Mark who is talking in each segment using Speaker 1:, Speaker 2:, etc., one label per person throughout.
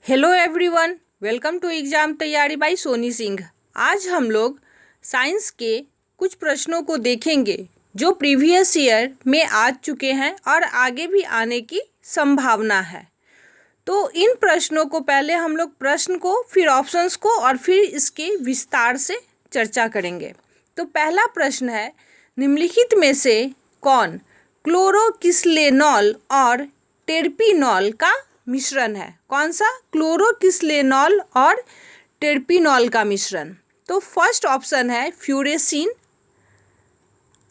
Speaker 1: Hello everyone, welcome to exam Taiyari by Soni Singh. आज हम लोग साइंस के कुछ प्रश्नों को देखेंगे जो प्रीवियस ईयर में आ चुके हैं और आगे भी आने की संभावना है। तो इन प्रश्नों को पहले हम लोग प्रश्न को, फिर ऑप्शंस को और फिर इसके विस्तार से चर्चा करेंगे। तो पहला प्रश्न है, निम्नलिखित में से कौन क्लोरोकिस्लेनॉल और टेर्पिनॉल का मिश्रण है? कौन सा? क्लोरोकिस्लेनॉल और टेर्पिनॉल का मिश्रण। तो फर्स्ट ऑप्शन है फ्यूरेसिन,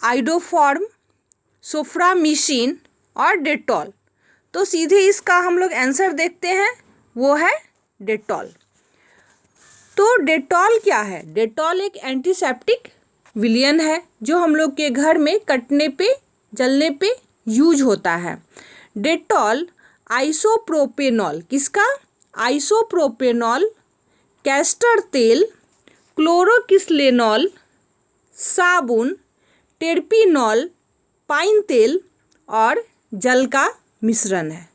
Speaker 1: आइडोफॉर्म, सोफ्रामिसिन और डेटॉल। तो सीधे इसका हम लोग आंसर देखते हैं, वो है डेटॉल। तो डेटॉल क्या है? डेटॉल एक एंटीसेप्टिक विलयन है जो हम लोग के घर में कटने पे, जलने पे यूज होता है। डेटॉल आइसोप्रोपेनॉल, किसका? आइसोप्रोपेनॉल, कैस्टर तेल, क्लोरोकिस्लेनॉल, साबुन, टेर्पिनॉल, पाइन तेल और जल का मिश्रण है।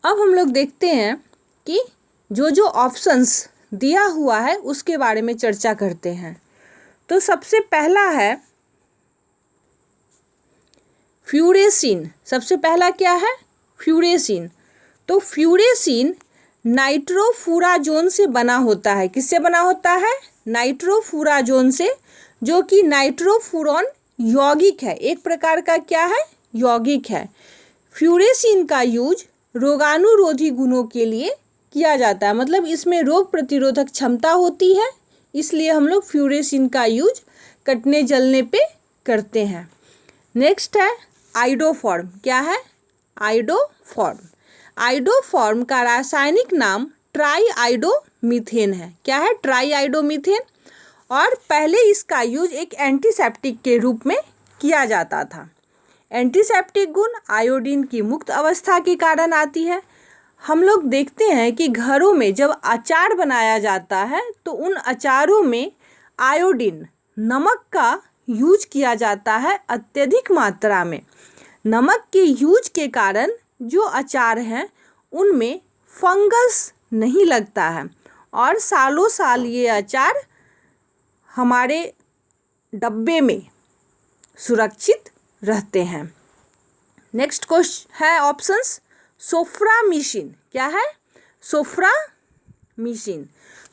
Speaker 1: अब हम लोग देखते हैं कि जो जो ऑप्शंस दिया हुआ है उसके बारे में चर्चा करते हैं। तो सबसे पहला है फ्यूरेसिन। सबसे पहला क्या है? फ्यूरेसिन। तो फ्यूरेसिन नाइट्रोफुराजोन से बना होता है। किससे बना होता है? नाइट्रोफुराजोन से, जो कि नाइट्रोफुरॉन यौगिक है, एक प्रकार का क्या है? यौगिक है। फ्यूरेसिन का यूज रोगाणुरोधी गुणों के लिए किया जाता है, मतलब इसमें रोग प्रतिरोधक क्षमता होती है, इसलिए हम लोग फ्यूरेसिन का यूज कटने जलने पे करते हैं। नेक्स्ट है आइडोफॉर्म। क्या है? आइडोफॉर्म। आइडोफॉर्म का रासायनिक नाम ट्राईआइडोमीथेन है। क्या है? ट्राईआइडोमीथेन। और पहले इसका यूज एक एंटीसेप्टिक के रूप में किया जाता था। एंटीसेप्टिक गुण आयोडीन की मुक्त अवस्था के कारण आती है। हम लोग देखते हैं कि घरों में जब अचार बनाया जाता है तो उन अचारों में आयोडीन, नमक का यूज किया जाता है अत्यधिक मात्रा में। नमक के यूज के कारण जो अचार हैं उनमें फंगस नहीं लगता है और सालों साल ये अचार हमारे डब्बे में सुरक्षित रहते हैं। नेक्स्ट क्वेश्चन है ऑप्शंस सोफ्रामिसिन। क्या है? सोफ्रामिसिन।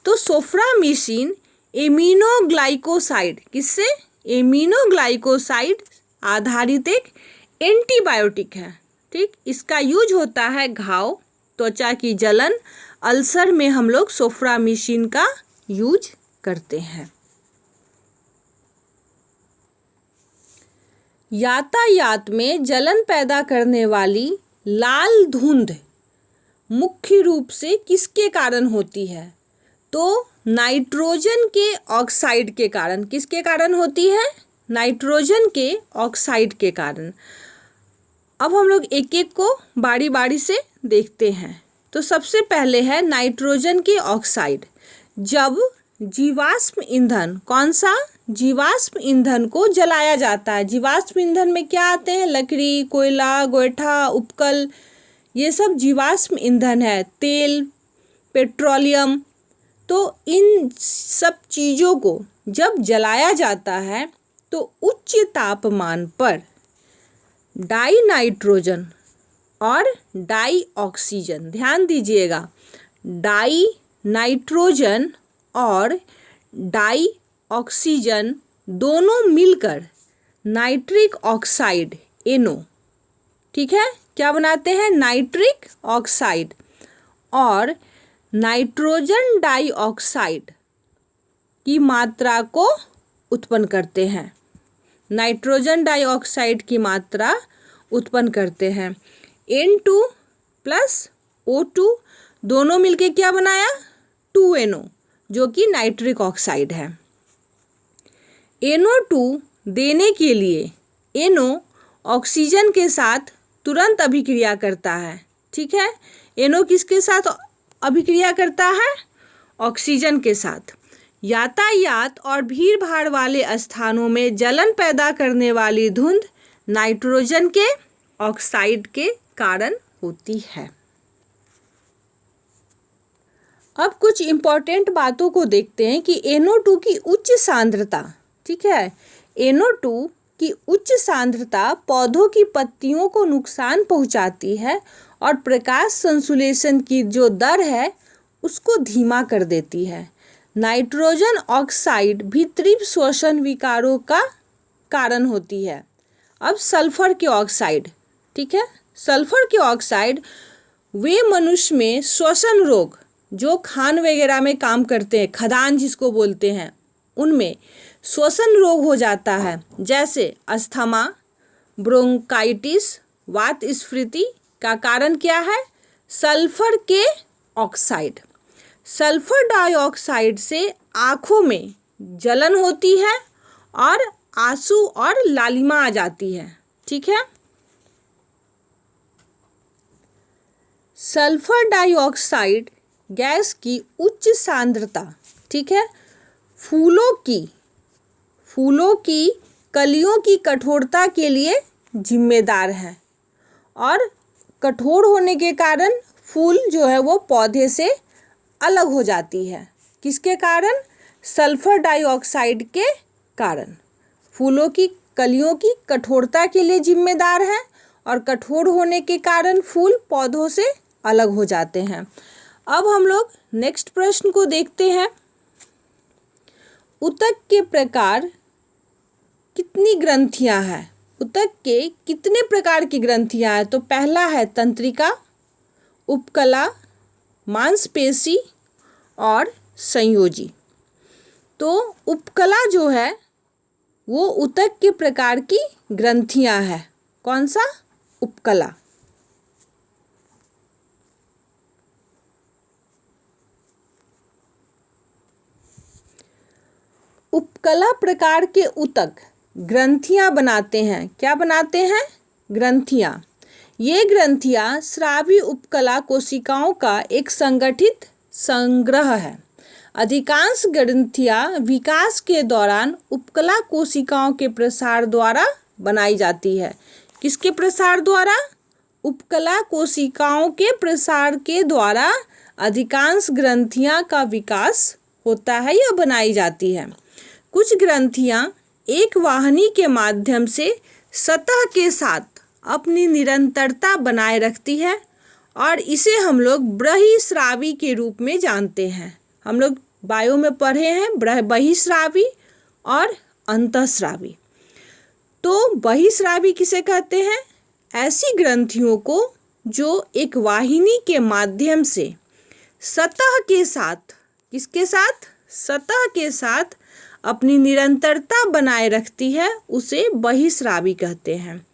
Speaker 1: तो सोफ्रामिसिन एमिनोग्लाइकोसाइड, किससे? एमिनोग्लाइकोसाइड आधारित एक एंटीबायोटिक है। ठीक, इसका यूज होता है घाव, त्वचा की जलन, अल्सर में हम लोग सोफ्रामिसिन का यूज करते हैं। यातायात में जलन पैदा करने वाली लाल धुंध मुख्य रूप से किसके कारण होती है? तो नाइट्रोजन के ऑक्साइड के कारण। किसके कारण होती है? नाइट्रोजन के ऑक्साइड के कारण। अब हम लोग एक एक को बारी बारी से देखते हैं। तो सबसे पहले है नाइट्रोजन के ऑक्साइड। जब जीवाश्म ईंधन, कौन सा? जीवाश्म ईंधन को जलाया जाता है। जीवाश्म ईंधन में क्या आते हैं? लकड़ी, कोयला, गोईठा, उपकल, ये सब जीवाश्म ईंधन है। तेल, पेट्रोलियम। तो इन सब चीज़ों को जब जलाया जाता है तो उच्च तापमान पर डाई नाइट्रोजन और डाई ऑक्सीजन, ध्यान दीजिएगा, डाई नाइट्रोजन और डाई ऑक्सीजन दोनों मिलकर नाइट्रिक ऑक्साइड NO, ठीक है, क्या बनाते हैं? Nitric oxide. और नाइट्रोजन डाइऑक्साइड की मात्रा को उत्पन्न करते हैं। नाइट्रोजन डाइऑक्साइड की मात्रा उत्पन्न करते हैं। N2 प्लस O2 दोनों मिलके क्या बनाया? 2NO, जो कि नाइट्रिक ऑक्साइड है। NO2 देने के लिए NO ऑक्सीजन के साथ तुरंत अभिक्रिया करता है। ठीक है, NO किसके साथ अभिक्रिया करता है? ऑक्सीजन के साथ। यातायात और भीड़ भाड़ वाले स्थानों में जलन पैदा करने वाली धुंध नाइट्रोजन के ऑक्साइड के कारण होती है। अब कुछ इम्पॉर्टेंट बातों को देखते हैं कि NO2 की उच्च सांद्रता, ठीक है, NO2 की उच्च सांद्रता पौधों की पत्तियों को नुकसान पहुंचाती है और प्रकाश संश्लेषण की जो दर है उसको धीमा कर देती है। नाइट्रोजन ऑक्साइड भी तीव्र श्वसन विकारों का कारण होती है। अब सल्फर के ऑक्साइड, ठीक है, सल्फर के ऑक्साइड वे मनुष्य में श्वसन रोग जो खान वगैरह में काम करते हैं, खदान जिसको बोलते हैं, उनमें श्वसन रोग हो जाता है, जैसे अस्थमा, ब्रोंकाइटिस, वात स्फीति का कारण क्या है? सल्फर के ऑक्साइड। सल्फर डाइऑक्साइड से आँखों में जलन होती है और आंसू और लालिमा आ जाती है, ठीक है। सल्फर डाइऑक्साइड गैस की उच्च सांद्रता, ठीक है, फूलों की कलियों की कठोरता के लिए जिम्मेदार है और कठोर होने के कारण फूल जो है वो पौधे से अलग हो जाती है। किसके कारण? सल्फर डाइऑक्साइड के कारण। फूलों की कलियों की कठोरता के लिए जिम्मेदार है और कठोर होने के कारण फूल पौधों से अलग हो जाते हैं। अब हम लोग नेक्स्ट प्रश्न को देखते हैं। ऊतक के प्रकार कितनी ग्रंथियां हैं? ऊतक के कितने प्रकार की ग्रंथियां हैं? तो पहला है तंत्रिका, उपकला, मांसपेशी और संयोजी। तो उपकला जो है वो ऊतक के प्रकार की ग्रंथियां हैं। कौन सा? उपकला। उपकला प्रकार के ऊतक ग्रंथियां बनाते हैं। क्या बनाते हैं? ग्रंथियां। ये ग्रंथियां स्रावी उपकला कोशिकाओं का एक संगठित संग्रह है। अधिकांश ग्रंथियां विकास के दौरान उपकला कोशिकाओं के प्रसार द्वारा बनाई जाती है। किसके प्रसार द्वारा? उपकला कोशिकाओं के प्रसार के द्वारा अधिकांश ग्रंथियां का विकास होता है या बनाई जाती है। कुछ ग्रंथियां एक वाहिनी के माध्यम से सतह के साथ अपनी निरंतरता बनाए रखती है और इसे हम लोग बहिस्रावी के रूप में जानते हैं। हम लोग बायो में पढ़े हैं बहिस्रावी और अंतःस्रावी। तो बहिस्रावी किसे कहते हैं? ऐसी ग्रंथियों को जो एक वाहिनी के माध्यम से सतह के साथ, किसके साथ? सतह के साथ अपनी निरंतरता बनाए रखती है, उसे बहिस्रावी कहते हैं।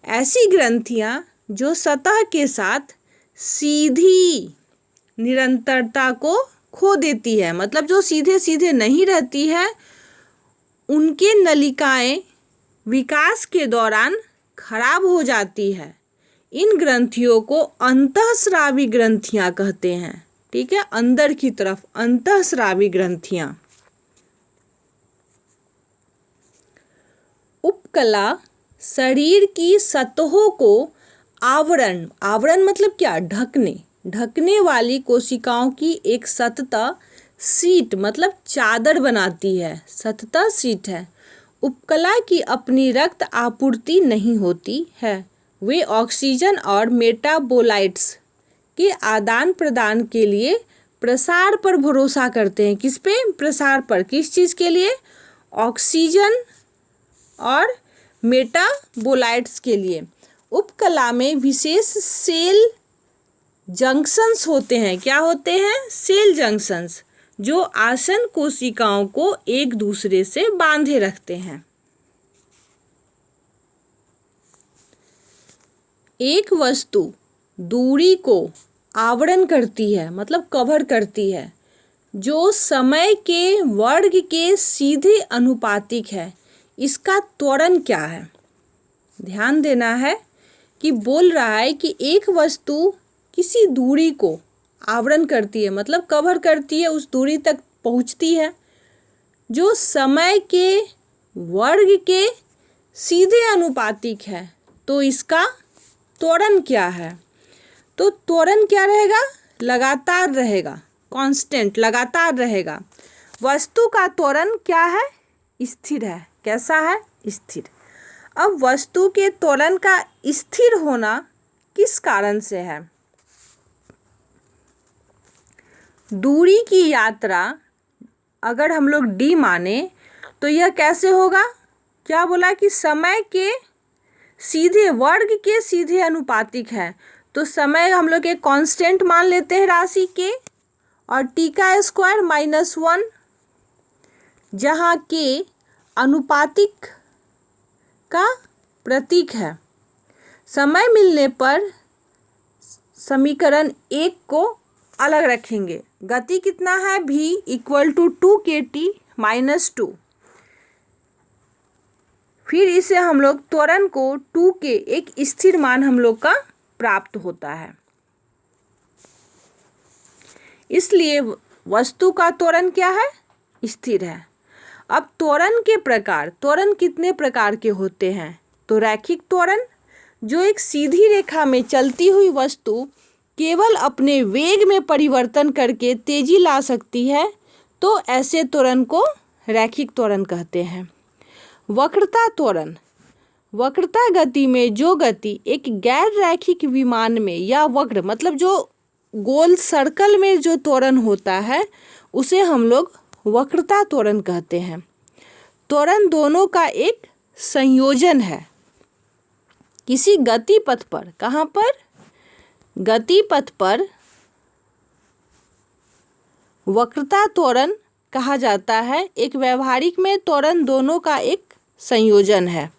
Speaker 1: ऐसी ग्रंथियां जो सतह के साथ सीधी निरंतरता को खो देती है, मतलब जो सीधे सीधे नहीं रहती है, उनके नलिकाएं विकास के दौरान खराब हो जाती है। इन ग्रंथियों को अंतःस्रावी ग्रंथियां कहते हैं, ठीक है, अंदर की तरफ अंतःस्रावी ग्रंथियां। उपकला शरीर की सतहों को आवरण मतलब क्या? ढकने वाली कोशिकाओं की एक सतह शीट मतलब चादर बनाती है। सतह शीट है। उपकला की अपनी रक्त आपूर्ति नहीं होती है। वे ऑक्सीजन और मेटाबोलाइट्स के आदान प्रदान के लिए प्रसार पर भरोसा करते हैं। किस पे? प्रसार पर। किस चीज़ के लिए? ऑक्सीजन और मेटाबोलाइट्स के लिए। उपकला में विशेष सेल जंक्शंस होते हैं। क्या होते हैं? सेल जंक्शंस, जो आसन्न कोशिकाओं को एक दूसरे से बांधे रखते हैं। एक वस्तु दूरी को आवरण करती है, मतलब कवर करती है, जो समय के वर्ग के सीधे अनुपातिक है। इसका त्वरण क्या है? ध्यान देना है कि बोल रहा है कि एक वस्तु किसी दूरी को आवरण करती है, मतलब कवर करती है, उस दूरी तक पहुंचती है जो समय के वर्ग के सीधे अनुपातिक है, तो इसका त्वरण क्या है? तो त्वरण क्या रहेगा? लगातार रहेगा, कांस्टेंट, लगातार रहेगा। वस्तु का त्वरण क्या है? स्थिर है। कैसा है? स्थिर। अब वस्तु के त्वरण का स्थिर होना किस कारण से है? दूरी की यात्रा अगर हम लोग d माने तो यह कैसे होगा? क्या बोला कि समय के सीधे, वर्ग के सीधे अनुपातिक है। तो समय हम लोग एक कांस्टेंट मान लेते हैं राशि के, और t का स्क्वायर -1, जहाँ के अनुपातिक का प्रतीक है। समय मिलने पर समीकरण 1 को अलग रखेंगे। गति कितना है? v = 2kT - 2। फिर इसे हम लोग त्वरण को 2 के एक स्थिर मान हम लोग का प्राप्त होता है। इसलिए वस्तु का त्वरण क्या है? स्थिर है। अब त्वरण के प्रकार, त्वरण कितने प्रकार के होते हैं? तो रैखिक त्वरण, जो एक सीधी रेखा में चलती हुई वस्तु केवल अपने वेग में परिवर्तन करके तेजी ला सकती है, तो ऐसे त्वरण को रैखिक त्वरण कहते हैं। वक्रता त्वरण, वक्रता गति में जो गति एक गैर रैखिक विमान में या वक्र, मतलब जो गोल सर्कल में जो त्वरण होता है, उसे हम लोग वक्रता त्वरण कहते हैं। त्वरण दोनों का एक संयोजन है। किसी गति पथ पर, कहाँ पर? गति पथ पर वक्रता त्वरण कहा जाता है। एक व्यवहारिक में त्वरण दोनों का एक संयोजन है।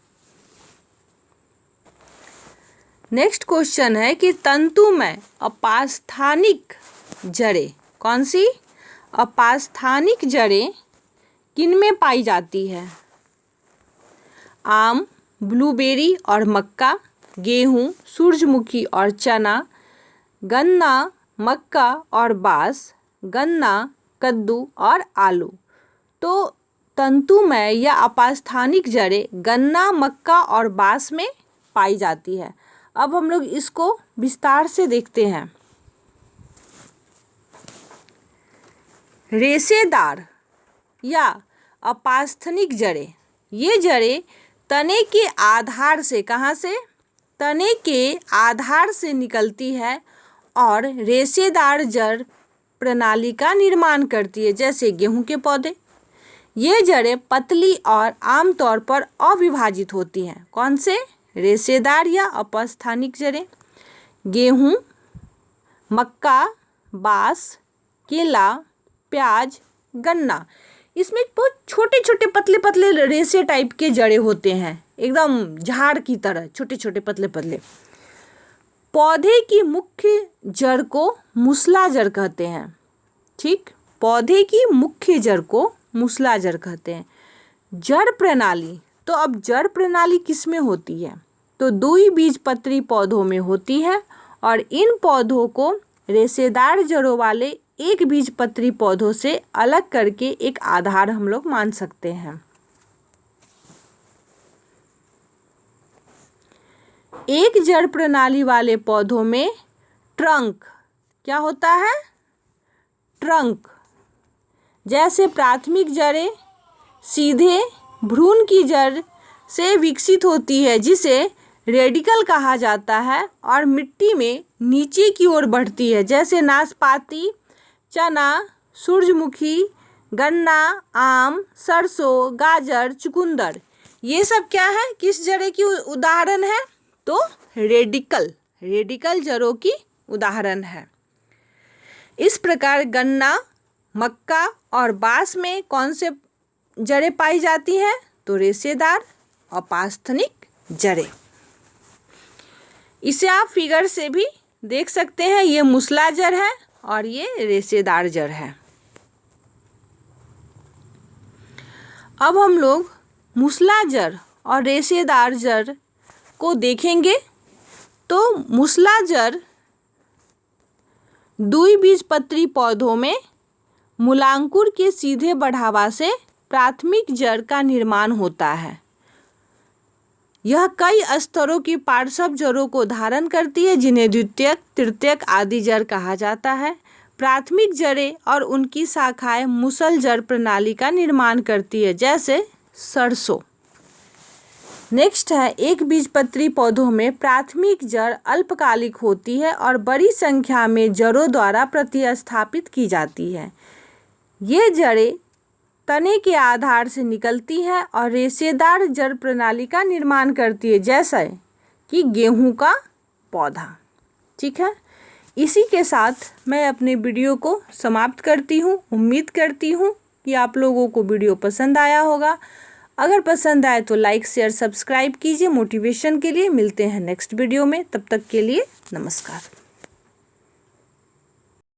Speaker 1: नेक्स्ट क्वेश्चन है कि तंतुमय अपास्थानिक जड़ें, कौन सी? अपास्थानिक जड़ें किनमें पाई जाती है? आम, ब्लूबेरी और मक्का, गेहूं, सूरजमुखी और चना, गन्ना, मक्का और बांस, गन्ना, कद्दू और आलू। तो तंतुमय या अपास्थानिक जड़ें गन्ना, मक्का और बांस में पाई जाती है। अब हम लोग इसको विस्तार से देखते हैं। रेशेदार या अपास्थानिक जड़ें, ये जड़ें तने के आधार से, कहाँ से? तने के आधार से निकलती है और रेशेदार जड़ प्रणाली का निर्माण करती है, जैसे गेहूं के पौधे। ये जड़ें पतली और आमतौर पर अविभाजित होती हैं। कौन से? रेशेदार या अपास्थानिक जड़ें। गेहूं, मक्का, बांस, केला, प्याज, गन्ना, इसमें बहुत छोटे छोटे पतले पतले रेशे टाइप के जड़ें होते हैं, एकदम झाड़ की तरह छोटे छोटे पतले पतले। पौधे की मुख्य जड़ को मूसला जड़ कहते हैं। ठीक, पौधे की मुख्य जड़ को मूसला जड़ कहते हैं। जड़ प्रणाली, तो अब जड़ प्रणाली किस में होती है? तो द्विबीजपत्री पौधों में होती है, और इन पौधों को रेशेदार जड़ों वाले एक बीजपत्री पौधों से अलग करके एक आधार हम लोग मान सकते हैं। एक जड़ प्रणाली वाले पौधों में ट्रंक क्या होता है? ट्रंक, जैसे प्राथमिक जड़ें सीधे भ्रूण की जड़ से विकसित होती है, जिसे रेडिकल कहा जाता है, और मिट्टी में नीचे की ओर बढ़ती है, जैसे नाशपाती, चना, सूरजमुखी, गन्ना, आम, सरसों, गाजर, चुकंदर। ये सब क्या है? किस जड़े की उदाहरण है? तो रेडिकल जड़ों की उदाहरण है। इस प्रकार गन्ना, मक्का और बांस में कौन से जड़ें पाई जाती हैं? तो रेशेदार अपास्थानिक जड़ें। इसे आप फिगर से भी देख सकते हैं। ये मूसला जड़ है और ये रेशेदार जड़ है। अब हम लोग मूसला जड़ और रेशेदार जड़ को देखेंगे। तो मूसला जड़ द्विबीजपत्री पौधों में मूलांकुर के सीधे बढ़ावा से प्राथमिक जड़ का निर्माण होता है। यह कई स्तरों की पार्श्व जड़ों को धारण करती है जिन्हें द्वितीयक, तृतीयक आदि जड़ कहा जाता है। प्राथमिक जड़ें और उनकी शाखाएं मुसल जड़ प्रणाली का निर्माण करती है, जैसे सरसों। नेक्स्ट है, एक बीजपत्री पौधों में प्राथमिक जड़ अल्पकालिक होती है और बड़ी संख्या में जड़ों द्वारा प्रतिस्थापित की जाती है। ये जड़ें तने के आधार से निकलती है और रेशेदार जड़ प्रणाली का निर्माण करती है, जैसे कि गेहूं का पौधा। ठीक है, इसी के साथ मैं अपने वीडियो को समाप्त करती हूँ। उम्मीद करती हूँ कि आप लोगों को वीडियो पसंद आया होगा। अगर पसंद आए तो लाइक, शेयर, सब्सक्राइब कीजिए मोटिवेशन के लिए। मिलते हैं नेक्स्ट वीडियो में, तब तक के लिए नमस्कार।